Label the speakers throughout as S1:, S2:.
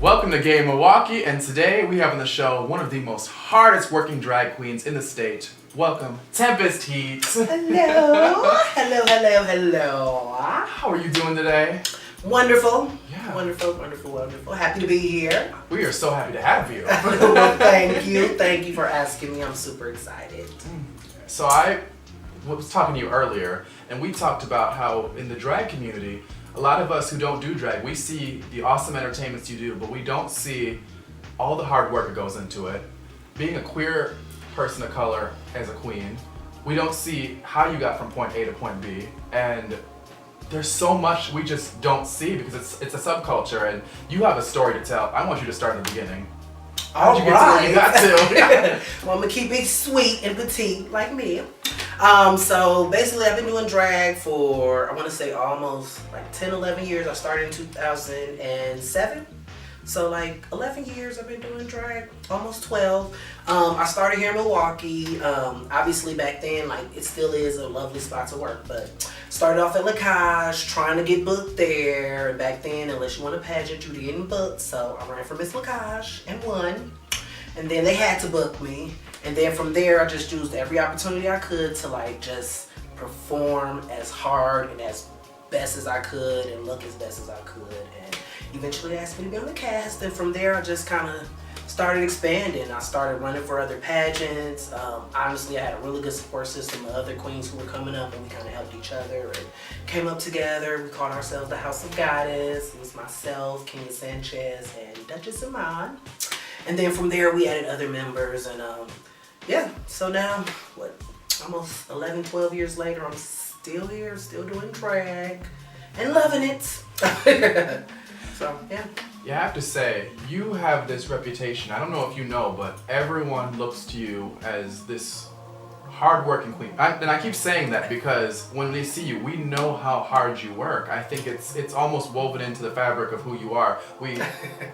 S1: Welcome to Gay Milwaukee, and today we have on the show one of the most hardest working drag queens in the state. Welcome, Tempest Heat.
S2: Hello.
S1: How are you doing today?
S2: Wonderful.
S1: Yeah.
S2: Wonderful. Happy to be here.
S1: We are so happy to have you.
S2: Well, thank you for asking me. I'm super excited.
S1: So I was talking to you earlier, and we talked about how in the drag community, a lot of us who don't do drag, we see the awesome entertainments you do, but we don't see all the hard work that goes into it. Being a queer person of color as a queen, we don't see how you got from point A to point B, and there's so much we just don't see because it's a subculture, and you have a story to tell. I want you to start in the beginning. How did you get to where you got to?
S2: Well, I'm gonna keep it sweet and petite like me. So basically I've been doing drag for, I want to say almost like 10, 11 years. I started in 2007. So like 11 years I've been doing drag, almost 12. I started here in Milwaukee. Obviously back then, like it still is a lovely spot to work, but started off at La Cage, trying to get booked there. And back then, unless you won a pageant, you were getting booked. So I ran for Miss La Cage and won. And then they had to book me. And then from there, I just used every opportunity I could to like just perform as hard and as best as I could and look as best as I could. And eventually they asked me to be on the cast. And from there, I just kind of started expanding. I started running for other pageants. Honestly, I had a really good support system of other queens who were coming up, and we kind of helped each other and came up together. We called ourselves the House of Goddess. It was myself, Kenya Sanchez, and Duchess Iman. And then from there, we added other members, and yeah, so now, almost 11, 12 years later, I'm still here, still doing drag, and loving it. So, yeah.
S1: Yeah, I have to say, you have this reputation, I don't know if you know, but everyone looks to you as this hard-working queen. And I keep saying that because when they see you, we know how hard you work. I think it's almost woven into the fabric of who you are. We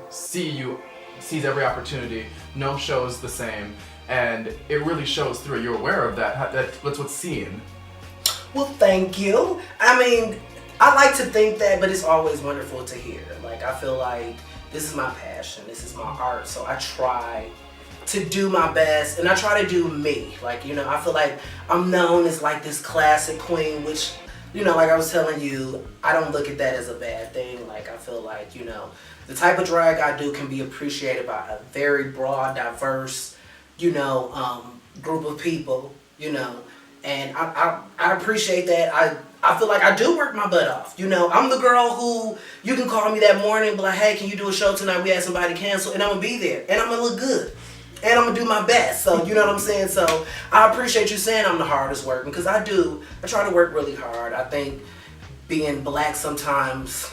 S1: see you seize every opportunity, no show's the same, and it really shows through. You're aware of that. That's what's seen.
S2: Well, thank you. I mean, I like to think that, but it's always wonderful to hear. Like, I feel like this is my passion, this is my art, so I try to do my best, and I try to do me. Like, you know, I feel like I'm known as like this classic queen, which, you know, like I was telling you, I don't look at that as a bad thing. Like, I feel like, you know, the type of drag I do can be appreciated by a very broad, diverse, you know, group of people, you know, and I appreciate that. I feel like I do work my butt off. You know, I'm the girl who you can call me that morning and be like, hey, can you do a show tonight? We had somebody cancel, and I'm going to be there, and I'm going to look good, and I'm going to do my best. So, you know what I'm saying? So, I appreciate you saying I'm the hardest working, because I try to work really hard. I think being black sometimes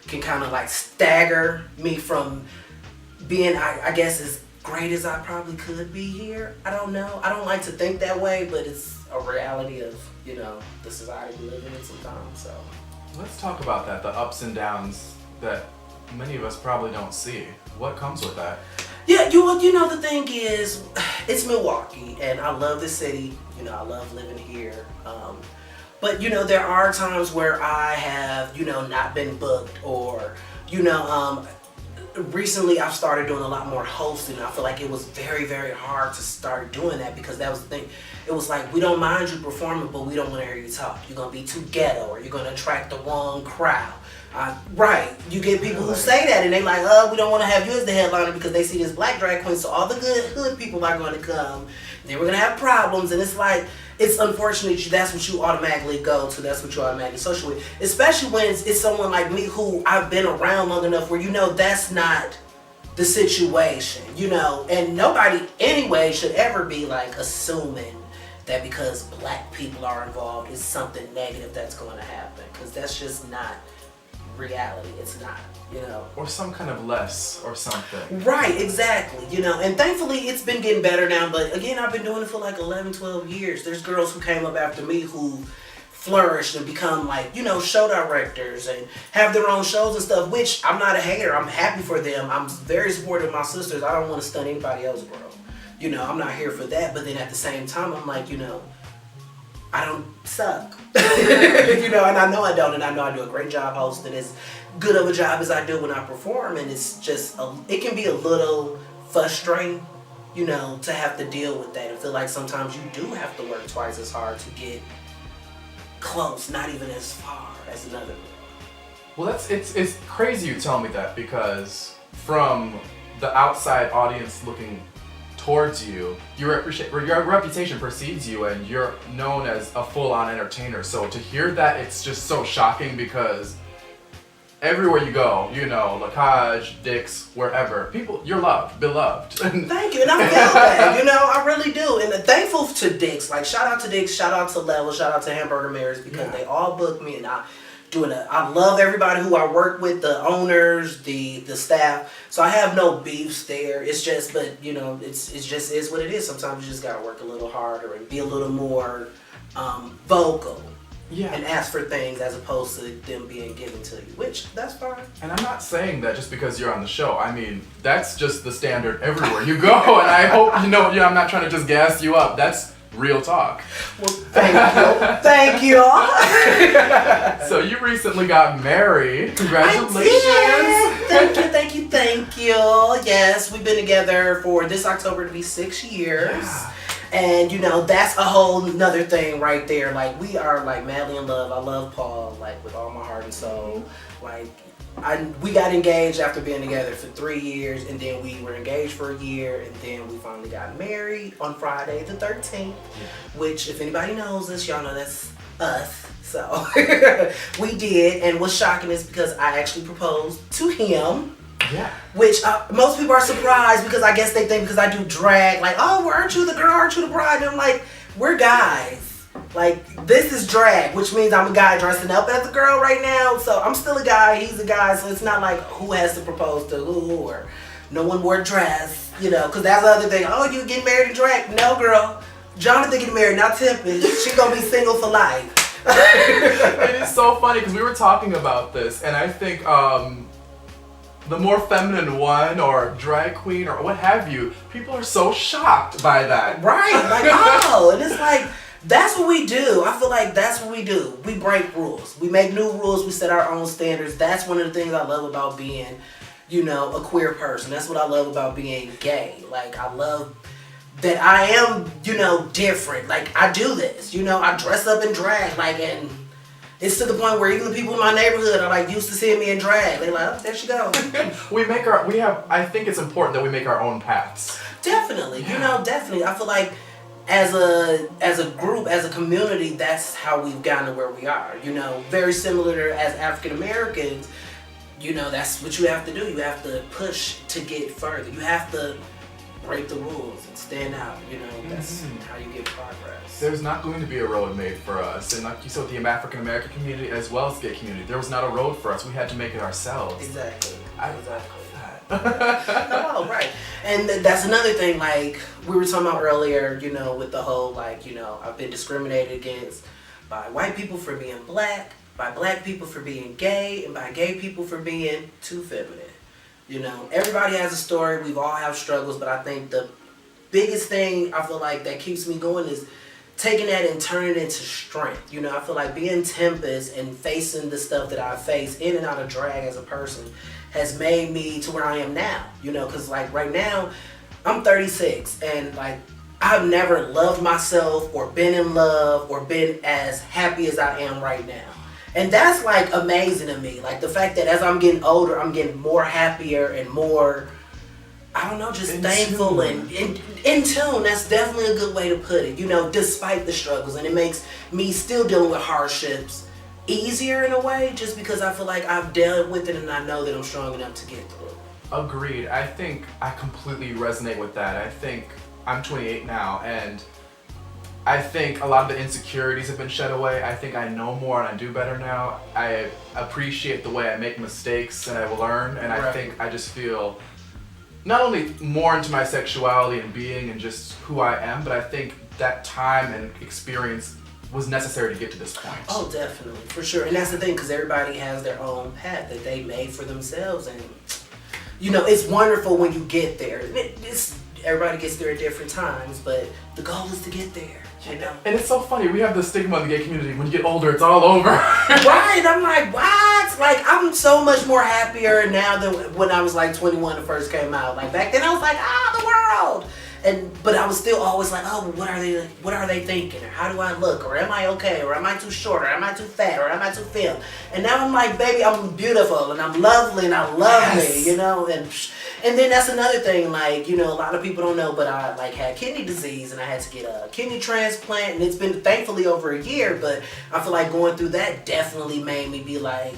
S2: can kind of like stagger me from being, I guess, as great as I probably could be here. I don't know. I don't like to think that way, but it's a reality of, you know, the society we live in sometimes. So
S1: Let's talk about that, the ups and downs that many of us probably don't see. What comes with that?
S2: yeah, you know, the thing is, it's Milwaukee, and I love the city. You know, I love living here. But, you know, there are times where I have, you know, not been booked, or, you know, recently I've started doing a lot more hosting. I feel like it was very, very hard to start doing that, because that was the thing. It was like, we don't mind you performing, but we don't want to hear you talk. You're going to be too ghetto, or you're going to attract the wrong crowd. Right. You get people who say that, and they like, we don't want to have you as the headliner because they see this black drag queen, so all the good hood people are going to come. Then we're going to have problems, and it's like, it's unfortunate that's what you automatically go to. That's what you automatically associate with. Especially when it's someone like me who I've been around long enough where, you know, that's not the situation, you know. And nobody anyway should ever be like assuming that because black people are involved is something negative that's going to happen. Because that's just not reality. It's not, you know.
S1: Or some kind of less or something.
S2: Right, exactly, you know, and thankfully it's been getting better now, but again, I've been doing it for like 11, 12 years. There's girls who came up after me who flourished and become like, you know, show directors and have their own shows and stuff, which I'm not a hater. I'm happy for them. I'm very supportive of my sisters. I don't want to stun anybody else's world. You know, I'm not here for that, but then at the same time, I'm like, you know, I don't suck. And I know I don't, and I know I do a great job hosting, as good of a job as I do when I perform, and it's just, it can be a little frustrating, to have to deal with that and feel like sometimes you do have to work twice as hard to get close, not even as far as another girl.
S1: Well, it's crazy you tell me that, because from the outside audience looking towards you, your reputation precedes you, and you're known as a full-on entertainer. So to hear that, it's just so shocking, because everywhere you go, Lacage, Dick's, wherever, people, you're loved, beloved.
S2: Thank you, and I feel that, I really do. And thankful to Dick's, like shout out to Dick's, shout out to Level, shout out to Hamburger Mary's, because they all booked me, and I love everybody who I work with, the owners, the staff. So I have no beefs there. It's just, but it's just is what it is. Sometimes you just gotta work a little harder and be a little more vocal. Yeah. And ask for things as opposed to them being given to you, which that's fine.
S1: And I'm not saying that just because you're on the show. I mean, that's just the standard everywhere you go. And I hope I'm not trying to just gas you up. That's real talk.
S2: Well, thank you.
S1: So you recently got married. Congratulations.
S2: Thank you. Yes, we've been together for this October to be 6 years. Yeah. And that's a whole nother thing right there. Like, we are like madly in love. I love Paul like with all my heart and soul. Like, we got engaged after being together for 3 years, and then we were engaged for a year, and then we finally got married on Friday the 13th, which, if anybody knows us, y'all know that's us. So we did, and what's shocking is because I actually proposed to him. Yeah. Which most people are surprised, because I guess they think because I do drag, like, oh, aren't you the girl, aren't you the bride? And I'm like, we're guys. Like, this is drag, which means I'm a guy dressing up as a girl right now. So I'm still a guy, he's a guy. So it's not like who has to propose to who, or no one wore a dress, because that's the other thing. Oh, you getting married in drag? No, girl. Jonathan getting married, not Tempest. She gonna be single for life.
S1: It is so funny, because we were talking about this, and I think the more feminine one, or drag queen, or what have you, people are so shocked by that.
S2: Right, like, oh, and it's like, that's what we do. I feel like that's what we do. We break rules. We make new rules. We set our own standards. That's one of the things I love about being, a queer person. That's what I love about being gay. Like, I love that I am, different. Like, I do this. I dress up in drag, like, and it's to the point where even the people in my neighborhood are like used to seeing me in drag. They're like, oh, there she goes.
S1: I think it's important that we make our own paths.
S2: Definitely. Definitely. I feel like as a group, as a community, that's how we've gotten to where we are. Very similar to as African Americans, that's what you have to do. You have to push to get further. You have to break the rules and stand out. That's how you get progress.
S1: There's not going to be a road made for us. And like you said, the African American community as well as the gay community, there was not a road for us. We had to make it ourselves.
S2: Exactly.
S1: Exactly.
S2: No, right. And that's another thing, like we were talking about earlier, with the whole, like, I've been discriminated against by white people for being black, by black people for being gay, and by gay people for being too feminine. Everybody has a story. We've all have struggles, but I think the biggest thing I feel like that keeps me going is taking that and turning it into strength. I feel like being Tempest and facing the stuff that I face in and out of drag as a person has made me to where I am now, because like right now I'm 36, and like I've never loved myself or been in love or been as happy as I am right now. And that's like amazing to me. Like the fact that as I'm getting older, I'm getting more happier and more, I don't know, just thankful and in tune. That's definitely a good way to put it, despite the struggles. And it makes me still dealing with hardships easier in a way, just because I feel like I've dealt with it and I know that I'm strong enough to get through.
S1: Agreed. I think I completely resonate with that. I think I'm 28 now, and I think a lot of the insecurities have been shed away. I think I know more and I do better now. I appreciate the way I make mistakes and I will learn, and I think I just feel not only more into my sexuality and being and just who I am, but I think that time and experience was necessary to get to this point.
S2: Oh, definitely, for sure. And that's the thing, because everybody has their own path that they made for themselves, and it's wonderful when you get there. everybody gets there at different times, but the goal is to get there. You know?
S1: And it's so funny, we have the stigma in the gay community, when you get older, it's all over.
S2: Right, I'm like, what? Like, I'm so much more happier now than when I was like 21 and first came out. Like, back then I was like, the world. But I was still always like, oh, what are they thinking? Or how do I look? Or am I okay? Or am I too short? Or am I too fat? Or am I too thin? And now I'm like, baby, I'm beautiful and I'm lovely and I love me, you know? And then that's another thing, like, you know, a lot of people don't know, but I like had kidney disease and I had to get a kidney transplant, and it's been thankfully over a year, but I feel like going through that definitely made me be like,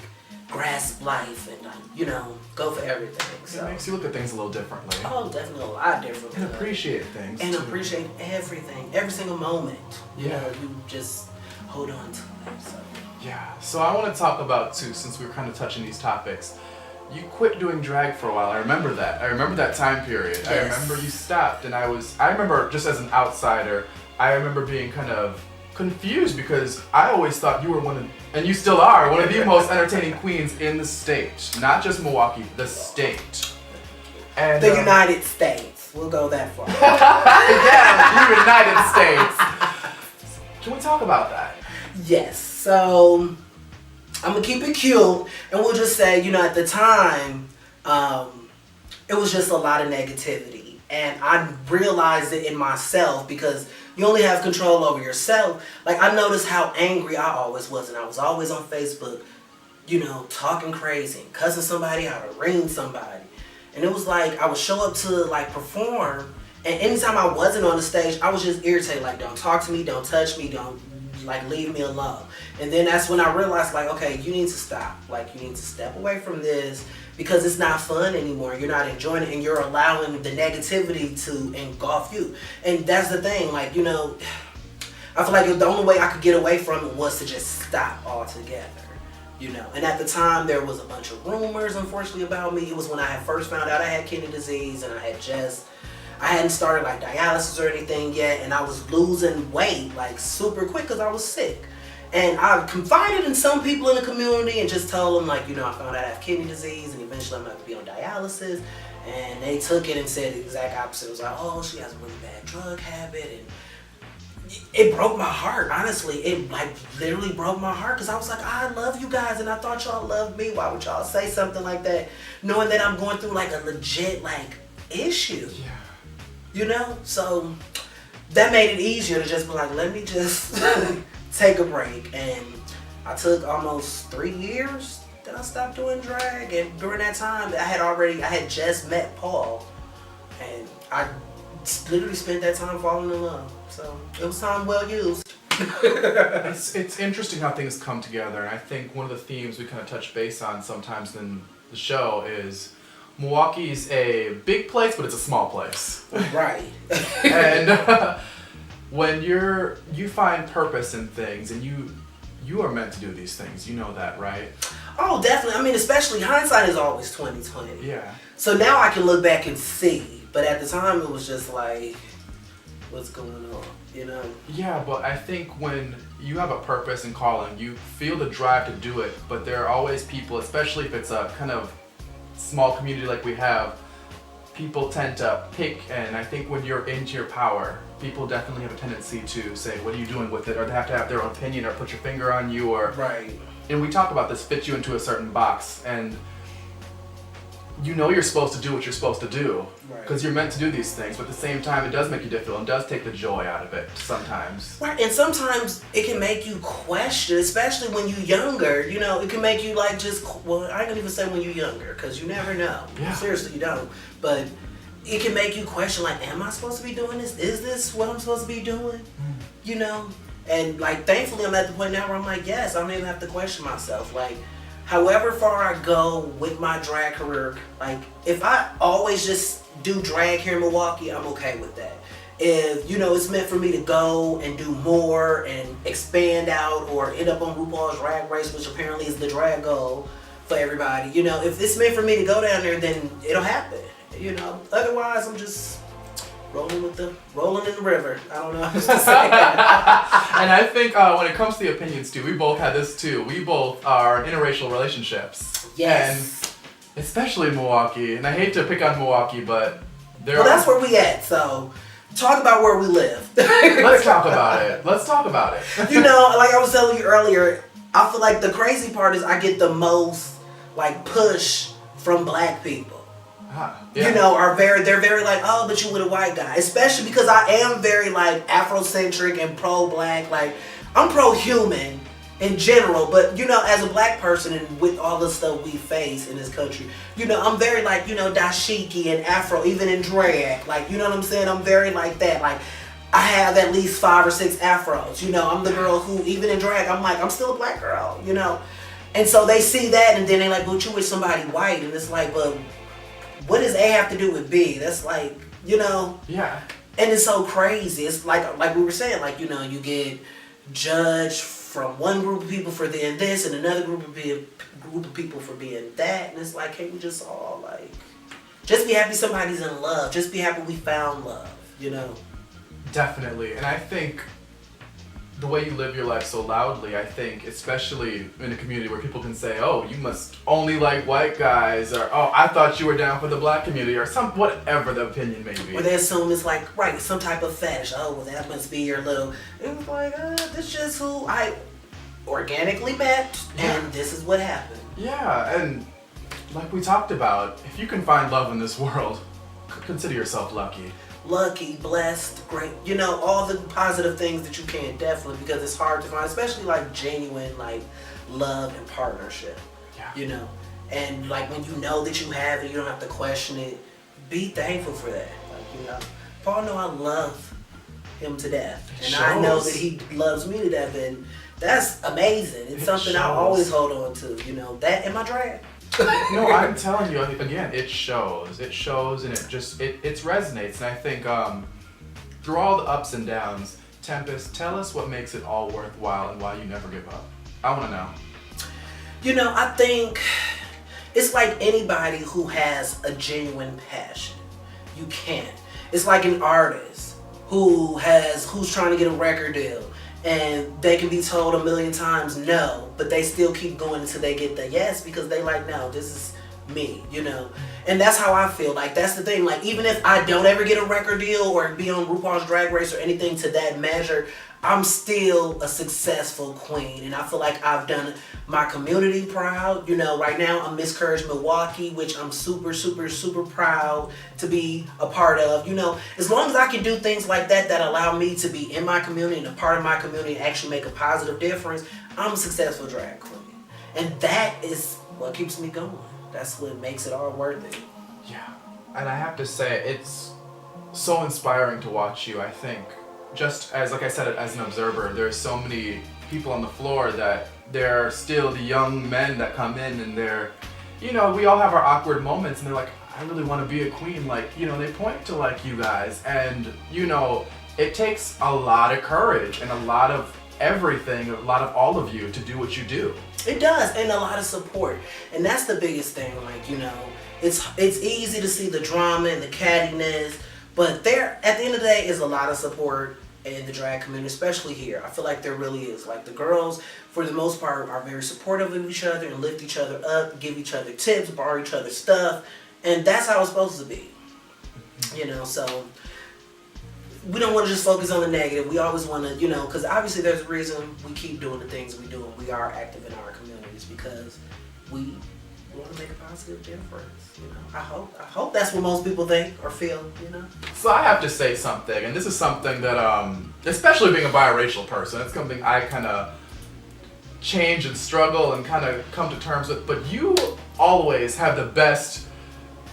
S2: grasp life and you know, go for everything. So.
S1: It makes you look at things a little differently.
S2: Oh, definitely a lot differently.
S1: And appreciate things.
S2: And
S1: too.
S2: appreciate everything, every single moment.
S1: Yeah.
S2: You know, you just hold on to it. So.
S1: Yeah. So I want to talk about too, since we were kind of touching these topics. You quit doing drag for a while. I remember that. I remember that time period.
S2: Yes.
S1: I remember you stopped, and I remember just as an outsider, I remember being kind of confused because I always thought you were and you still are, one of the most entertaining queens in the state. Not just Milwaukee, the state. And,
S2: the United States. We'll go that far.
S1: Yeah, the United States. Can we talk about that?
S2: Yes. So, I'm going to keep it cute, and we'll just say, you know, at the time, it was just a lot of negativity. And I realized it in myself because you only have control over yourself. Like, I noticed how angry I always was, and I was always on Facebook, you know, talking crazy, cussing somebody out or ringing somebody. And it was like, I would show up to, like, perform, and anytime I wasn't on the stage, I was just irritated, like, don't talk to me, don't touch me, don't, like, leave me alone. And then that's when I realized, like, okay, you need to stop. Like, you need to step away from this because it's not fun anymore. You're not enjoying it, and you're allowing the negativity to engulf you. And that's the thing, like, you know, I feel like the only way I could get away from it was to just stop altogether, you know. And at the time, there was a bunch of rumors, unfortunately, about me. It was when I had first found out I had kidney disease, and I hadn't started like dialysis or anything yet, and I was losing weight like super quick because I was sick. And I confided in some people in the community and just told them, like, you know, I found out I have kidney disease and eventually I'm going to be on dialysis. And they took it and said the exact opposite. It was like, oh, she has a really bad drug habit. And it broke my heart, honestly. It, like, literally broke my heart because I was like, I love you guys and I thought y'all loved me. Why would y'all say something like that? Knowing that I'm going through, like, a legit, like, issue. Yeah. You know? So that made it easier to just be like, let me just take a break. And I took almost 3 years that I stopped doing drag. And during that time, I had just met Paul. And I literally spent that time falling in love. So it was time well used.
S1: It's interesting how things come together. And I think one of the themes we kind of touch base on sometimes in the show is Milwaukee's a big place, but it's a small place.
S2: Right.
S1: And when you find purpose in things, and you are meant to do these things, you know that, right?
S2: Oh, definitely. I mean, especially hindsight is always 20/20.
S1: Yeah.
S2: So now I can look back and see, but at the time it was just like, what's going on, you know?
S1: Yeah, but I think when you have a purpose and calling, you feel the drive to do it, but there are always people, especially if it's a kind of small community like we have, people tend to pick, and I think when you're into your power, people definitely have a tendency to say, what are you doing with it? Or they have to have their own opinion or put your finger on you, or
S2: right.
S1: And we talk about this, fit you into a certain box, and you know you're supposed to do what you're supposed to do because you're meant to do these things, but at the same time it does make you difficult and does take the joy out of it sometimes.
S2: Right, and sometimes it can make you question, especially when you're younger, you know, it can make you like just, well, I don't even say when you're younger because you never know.
S1: Yeah.
S2: Seriously, you don't. But it can make you question, like, am I supposed to be doing this? Is this what I'm supposed to be doing? You know? And like, thankfully I'm at the point now where I'm like, yes, I don't even have to question myself. Like, however far I go with my drag career, like, if I always just do drag here in Milwaukee, I'm okay with that. If, you know, it's meant for me to go and do more and expand out or end up on RuPaul's Drag Race, which apparently is the drag goal for everybody, you know, if it's meant for me to go down there, then it'll happen, you know. Otherwise, I'm just rolling in the river. I don't know how else to say.
S1: And I think when it comes to the opinions too, we both had this too. We both are in interracial relationships.
S2: Yes.
S1: And especially in Milwaukee, and I hate to pick on Milwaukee, but
S2: Well, that's where we at. So, talk about where we live.
S1: Let's talk about it. Let's talk about it.
S2: You know, like I was telling you earlier, I feel like the crazy part is I get the most like push from black people.
S1: Yeah.
S2: You know, they're very like, oh, but you with a white guy. Especially because I am very like Afrocentric and pro-black. Like, I'm pro-human in general, but you know, as a black person and with all the stuff we face in this country, you know, I'm very like, you know, dashiki and Afro, even in drag. Like, you know what I'm saying? I'm very like that. Like, I have at least 5 or 6 afros. You know, I'm the girl who, even in drag, I'm like, I'm still a black girl, you know? And so they see that and then they're like, but you with somebody white. And it's like, but what does A have to do with B? That's like, you know?
S1: Yeah.
S2: And it's so crazy. It's like we were saying, like, you know, you get judged from one group of people for being this and another group of people for being that. And it's like, can't we just all, like, just be happy somebody's in love. Just be happy we found love, you know?
S1: Definitely. And I think the way you live your life so loudly, I think, especially in a community where people can say, oh, you must only like white guys, or oh, I thought you were down for the black community, or whatever the opinion may be.
S2: Or they assume it's like, right, some type of fetish. Oh, well, that must be your little. It was like, this is just who I organically met, and this is what happened.
S1: Yeah, and like we talked about, if you can find love in this world, consider yourself lucky.
S2: Lucky, blessed, great, you know, all the positive things that you can, definitely, because it's hard to find, especially like genuine like love and partnership.
S1: Yeah.
S2: You know, and like when you know that you have it, you don't have to question it. Be thankful for that. Like, you know, Paul know I love him to death, and I know that he loves me to death, and that's amazing. It's something I always hold on to. You know, that in my drag.
S1: No, I'm telling you, again, it shows, and it just, it resonates, and I think through all the ups and downs, Tempest, tell us what makes it all worthwhile and why you never give up. I want to know.
S2: You know, I think it's like anybody who has a genuine passion. You can't. It's like an artist who's trying to get a record deal. And they can be told 1,000,000 times no, but they still keep going until they get the yes, because they like, no, this is me, you know? And that's how I feel. Like, that's the thing. Like, even if I don't ever get a record deal or be on RuPaul's Drag Race or anything to that measure, I'm still a successful queen. And I feel like I've done my community proud. You know, right now I'm Miss Courage Milwaukee, which I'm super, super, super proud to be a part of. You know, as long as I can do things like that that allow me to be in my community and a part of my community and actually make a positive difference, I'm a successful drag queen. And that is what keeps me going. That's what makes it all worth it.
S1: Yeah. And I have to say, it's so inspiring to watch you, I think. Just as, like I said, as an observer, there's so many people on the floor that they're still the young men that come in and they're, you know, we all have our awkward moments and they're like, I really want to be a queen. Like, you know, they point to like you guys, and, you know, it takes a lot of courage and a lot of everything, a lot of all of you to do what you do.
S2: It does, and a lot of support. And that's the biggest thing. Like, you know, it's easy to see the drama and the cattiness, but there, at the end of the day, is a lot of support in the drag community, especially here. I feel like there really is. Like, the girls, for the most part, are very supportive of each other and lift each other up, give each other tips, borrow each other stuff, and that's how it's supposed to be. You know, so we don't want to just focus on the negative. We always want to, you know, because obviously there's a reason we keep doing the things we do, and we are active in our communities because we want to make a positive difference. You know, I hope that's what most people think or feel. You know.
S1: So I have to say something, and this is something that, especially being a biracial person, it's something I kind of change and struggle and kind of come to terms with. But you always have the best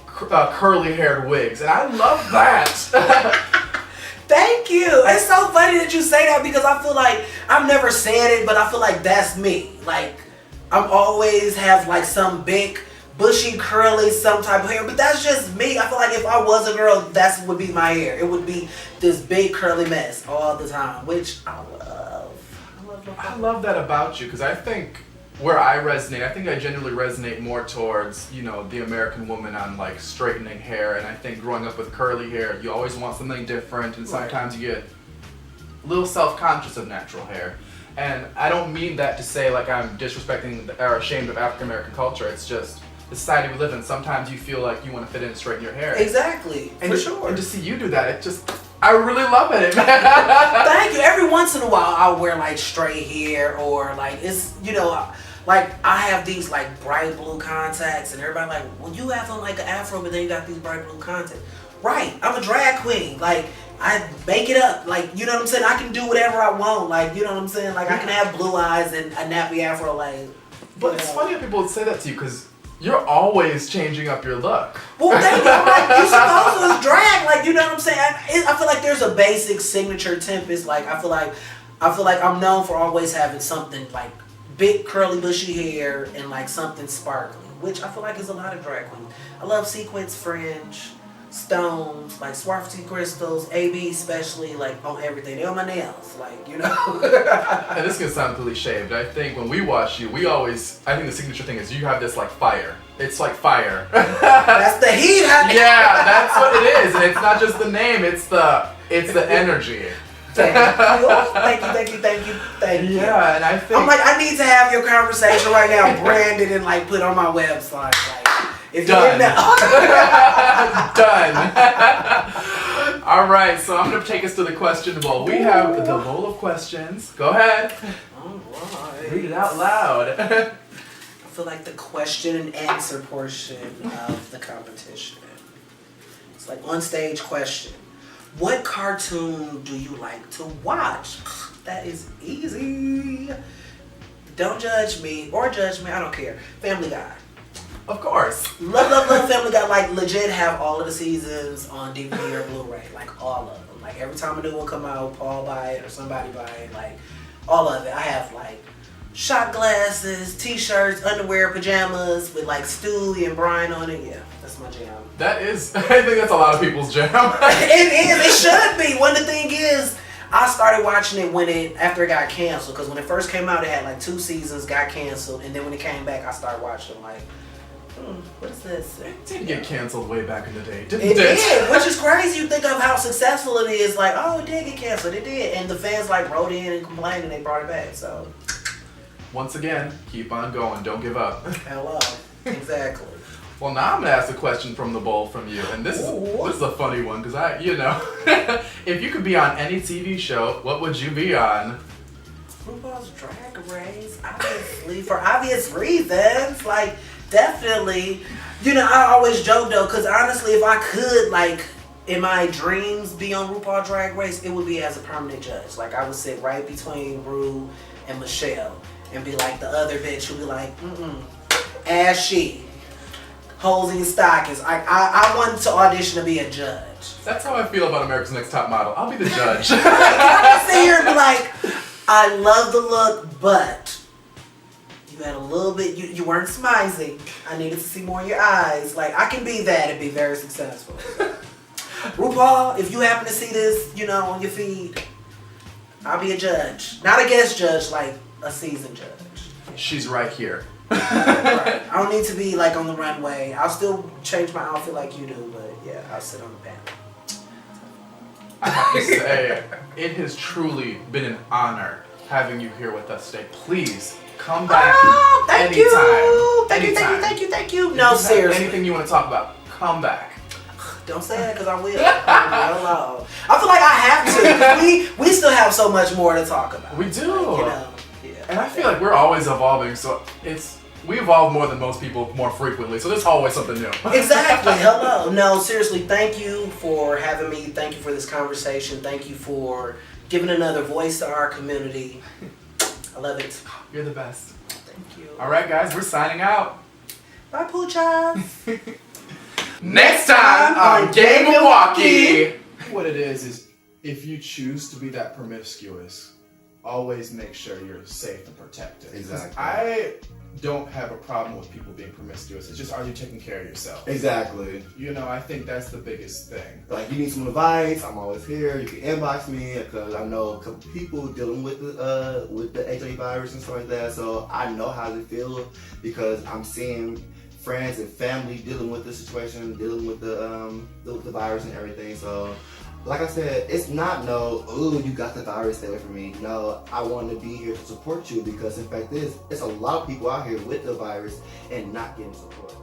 S1: curly-haired wigs, and I love that.
S2: Thank you. It's so funny that you say that because I feel like I've never said it, but I feel like that's me. Like, I'm always have like some big, bushy, curly, some type of hair, but that's just me. I feel like if I was a girl, that would be my hair. It would be this big curly mess all the time, which I love.
S1: I love that about you, because I think where I resonate, I think I genuinely resonate more towards, you know, the American woman on like straightening hair, and I think growing up with curly hair, you always want something different, and sometimes you get a little self-conscious of natural hair. And I don't mean that to say like I'm disrespecting or ashamed of African American culture. It's just the society we live in, sometimes you feel like you want to fit in and straighten your hair.
S2: Exactly,
S1: And
S2: for sure.
S1: And to see you do that, it just, I really love it.
S2: Thank you. Every once in a while, I'll wear like straight hair or like it's, you know, like I have these like bright blue contacts, and everybody like, well, you have on like an afro, but then you got these bright blue contacts. Right, I'm a drag queen. Like I make it up. Like, you know what I'm saying? I can do whatever I want. Like, you know what I'm saying? Like I can have blue eyes and a nappy afro. Like,
S1: but it's funny that people would say that to you because you're always changing up your look.
S2: well, thank you. Like, you're supposed to drag. Like, you know what I'm saying? I feel like there's a basic signature Tempest. Like, I feel like I'm known for always having something like big curly bushy hair and like something sparkly, which I feel like is a lot of drag queens. I love sequins, fringe, stones, like Swarovski crystals, AB especially, like on everything. They're on my nails, like, you know.
S1: And this can sound cliche, but I think when we watch you, I think the signature thing is you have this like fire. It's like fire.
S2: That's the heat, honey.
S1: Yeah, that's what it is. And it's not just the name, it's the energy.
S2: Thank you.
S1: Yeah, and I think
S2: I'm like, I need to have your conversation right now, branded and like put on my website. Like, if you
S1: done.
S2: didn't know.
S1: Done. All right, so I'm gonna take us to the question bowl. We have the bowl of questions. Go ahead.
S2: All right.
S1: Read it out loud.
S2: I feel like the question and answer portion of the competition. It's like on stage question. What cartoon do you like to watch? That is easy. Don't judge me or judge me. I don't care. Family Guy.
S1: Of course.
S2: Love Family Guy. Like legit have all of the seasons on DVD or Blu-ray. Like all of them. Like every time a new one come out, Paul buy it or somebody buy it. Like all of it. I have like shot glasses, t-shirts, underwear, pajamas with like Stewie and Brian on it. Yeah, that's my jam.
S1: That is, I think that's a lot of people's jam.
S2: It is. It should be. When the thing is, I started watching it after it got canceled. Because when it first came out, it had like 2 seasons, got canceled, and then when it came back, I started watching like, what is this?
S1: It did get canceled way back in the day, didn't
S2: It
S1: it?
S2: did, which is crazy. You think of how successful it is. Like, oh, it did get canceled. It did, and the fans like wrote in and complained, and they brought it back. So,
S1: once again, keep on going. Don't give up.
S2: hello, exactly.
S1: Well, now I'm gonna ask a question from the bowl from you, and this is a funny one because if you could be on any TV show, what would you be on?
S2: RuPaul's Drag Race, obviously, for obvious reasons. Like, definitely. You know, I always joke though, because honestly, if I could, like, in my dreams, be on RuPaul Drag Race, it would be as a permanent judge. Like, I would sit right between Ru and Michelle and be like the other bitch who'd be like, as she. Holes in your stockings. I wanted to audition to be a judge.
S1: That's how I feel about America's Next Top Model. I'll be the judge.
S2: I sit here and be like, I love the look, but you had a little bit, you weren't smizing. I needed to see more in your eyes. Like, I can be that and be very successful. RuPaul, if you happen to see this, you know, on your feed, I'll be a judge. Not a guest judge, like a seasoned judge.
S1: She's right here.
S2: Right. I don't need to be like on the runway. I'll still change my outfit like you do, but yeah, I'll sit on the panel.
S1: I have to say, it has truly been an honor having you here with us today. Please come back
S2: thank
S1: anytime.
S2: you.
S1: Anytime.
S2: Thank you. No, seriously.
S1: Anything you want to talk about, come back.
S2: Don't say that because I will. I feel like I have to. We still have so much more to talk about.
S1: We do.
S2: Like, you know, yeah.
S1: And I feel like we're always evolving, so we evolve more than most people more frequently, so there's always something new.
S2: Exactly. Hello. No, seriously, thank you for having me. Thank you for this conversation. Thank you for giving another voice to our community. I love it.
S1: You're the best.
S2: Thank you.
S1: All right, guys, we're signing out.
S2: Bye, Poochas.
S1: Next time on Gay Milwaukee.
S3: What it is if you choose to be that promiscuous, always make sure you're safe and protected.
S4: Exactly.
S3: I don't have a problem with people being promiscuous. It's just, are you taking care of yourself?
S4: Exactly.
S3: You know, I think that's the biggest thing.
S4: Like, you need some advice, I'm always here. You can inbox me because I know a couple people dealing with the HIV virus and stuff like that. So I know how they feel because I'm seeing friends and family dealing with the situation, dealing with the virus and everything. So, like I said, it's not ooh, you got the virus, stay away from me. No, I want to be here to support you because in fact, it's a lot of people out here with the virus and not getting support.